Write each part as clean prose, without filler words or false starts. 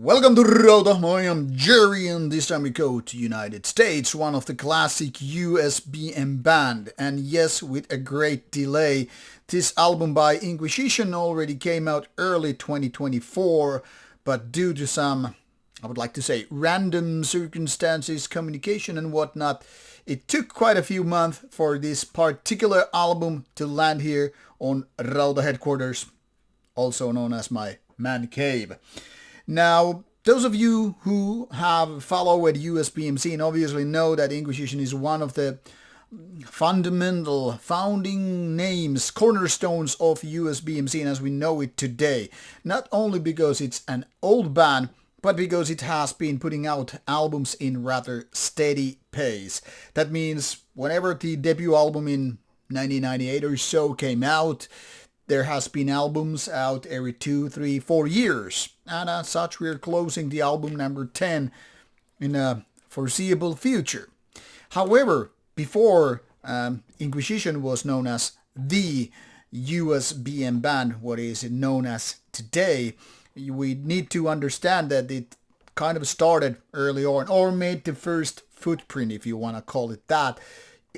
Welcome to Rauta, I am Jerry, and this time we go to United States, one of the classic USBM band. And yes, with a great delay, this album by Inquisition already came out early 2024, but due to some, I would like to say, random circumstances, communication and whatnot, it took quite a few months for this particular album to land here on Rauta headquarters, also known as my man cave. Now, those of you who have followed USBM scene obviously know that Inquisition is one of the fundamental founding names, cornerstones of USBM scene as we know it today. Not only because it's an old band, but because it has been putting out albums in rather steady pace. That means whenever the debut album in 1998 or so came out, there has been albums out every 2, 3, 4 years. And as such, we're closing the album number 10 in a foreseeable future. However, before Inquisition was known as the USBM band, what is it known as today, we need to understand that it kind of started early on, or made the first footprint, if you want to call it that,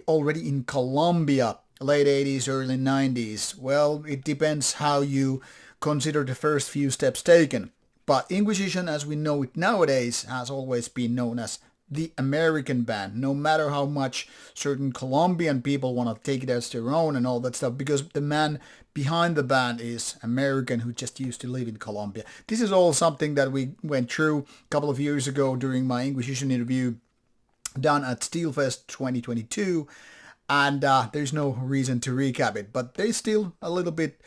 already in Colombia. Late 80s, early 90s. Well, it depends how you consider the first few steps taken. But Inquisition, as we know it nowadays, has always been known as the American band, no matter how much certain Colombian people want to take it as their own and all that stuff, because the man behind the band is American who just used to live in Colombia. This is all something that we went through a couple of years ago during my Inquisition interview done at Steelfest 2022. And there's no reason to recap it, but there's still a little bit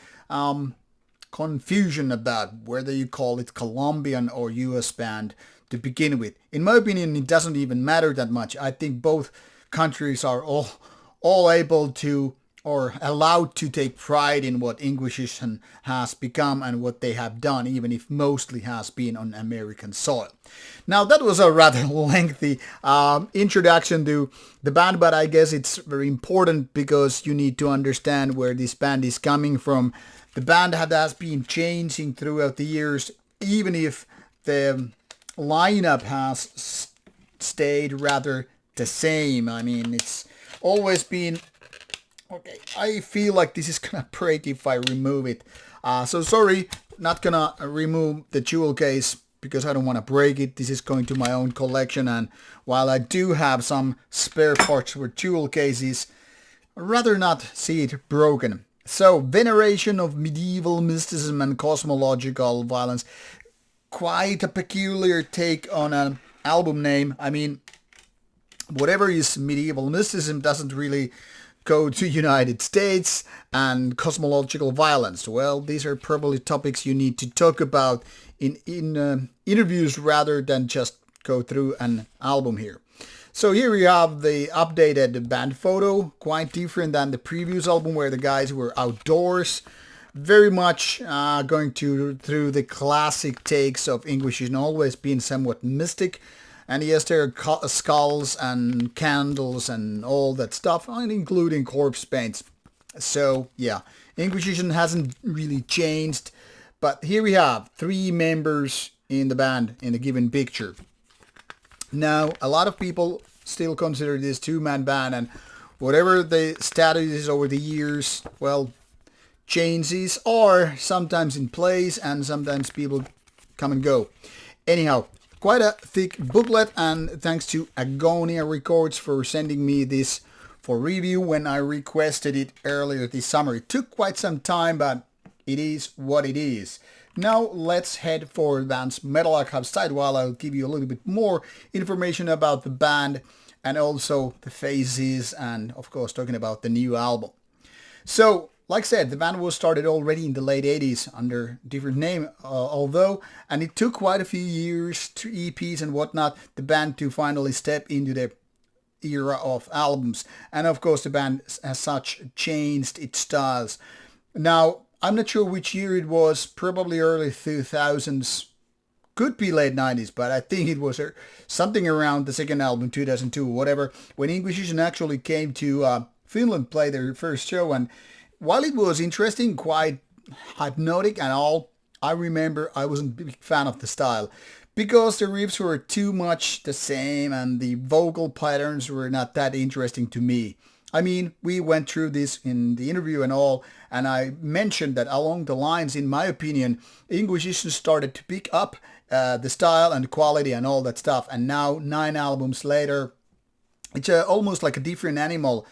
confusion about whether you call it Colombian or US band to begin with. In my opinion, it doesn't even matter that much. I think both countries are all able to or allowed to take pride in what Inquisition has become and what they have done, even if mostly has been on American soil. Now, that was a rather lengthy introduction to the band, but I guess it's very important because you need to understand where this band is coming from. The band has been changing throughout the years, even if the lineup has stayed rather the same. I mean, it's always been... Okay, I feel like this is gonna break if I remove it. So sorry, not gonna remove the jewel case because I don't want to break it. This is going to my own collection, and while I do have some spare parts for jewel cases, I'd rather not see it broken. So, Veneration of Medieval Mysticism and Cosmological Violence. Quite a peculiar take on an album name. I mean, whatever is medieval mysticism doesn't really go to United States, and cosmological violence. Well, these are probably topics you need to talk about in interviews rather than just go through an album here. So here we have the updated band photo, quite different than the previous album where the guys were outdoors. Very much going through the classic takes of Inquisition, always been somewhat mystic. And yes, there are skulls and candles and all that stuff, and including corpse paints. So, yeah, Inquisition hasn't really changed. But here we have 3 members in the band in a given picture. Now, a lot of people still consider this 2-man band, and whatever the status is over the years, well, changes are sometimes in place, and sometimes people come and go. Anyhow, quite a thick booklet, and thanks to Agonia Records for sending me this for review when I requested it earlier this summer. It took quite some time, but it is what it is. Now let's head for the band's Metal Archive site while I'll give you a little bit more information about the band and also the phases and of course talking about the new album. So, like I said, the band was started already in the late 80s under a different name, and it took quite a few years, 2 EPs and whatnot, the band to finally step into the era of albums. And of course, the band as such changed its styles. Now, I'm not sure which year it was, probably early 2000s, could be late 90s, but I think it was something around the second album, 2002, whatever, when Inquisition actually came to Finland, play their first show, and while it was interesting, quite hypnotic and all, I remember I wasn't a big fan of the style. because the riffs were too much the same and the vocal patterns were not that interesting to me. I mean, we went through this in the interview and all, and I mentioned that along the lines, in my opinion, Inquisition started to pick up the style and the quality and all that stuff, and now 9 albums later, it's almost like a different animal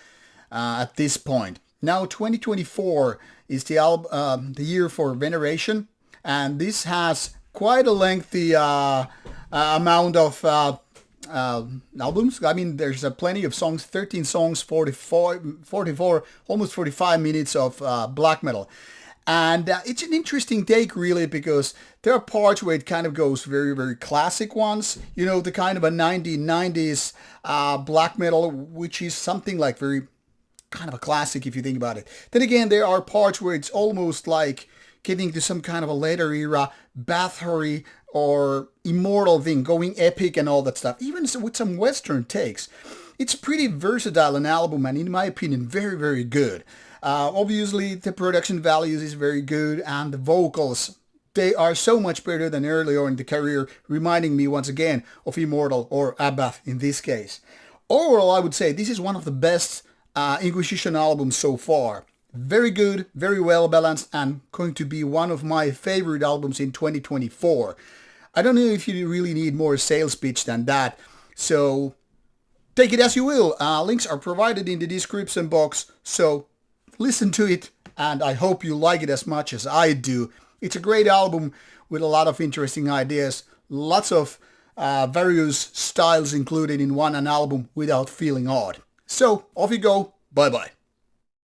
at this point. Now 2024 is the year for Veneration, and this has quite a lengthy amount of albums. I mean, there's plenty of songs, 13 songs, 44, almost 45 minutes of black metal. And it's an interesting take, really, because there are parts where it kind of goes very, very classic ones. You know, the kind of a 1990s black metal, which is something like very kind of a classic if you think about it. Then again, there are parts where it's almost like getting to some kind of a later era Bathory or Immortal thing, going epic and all that stuff, even with some Western takes. It's pretty versatile an album, and in my opinion, very, very good. Obviously, the production values is very good, and the vocals, they are so much better than earlier in the career, reminding me once again of Immortal or Abbath in this case. Overall, I would say this is one of the best Inquisition albums so far. Very good, very well balanced, and going to be one of my favorite albums in 2024. I don't know if you really need more sales pitch than that, so take it as you will. Links are provided in the description box, so listen to it, and I hope you like it as much as I do. It's a great album with a lot of interesting ideas, lots of various styles included in one album without feeling odd. So off you go, bye bye.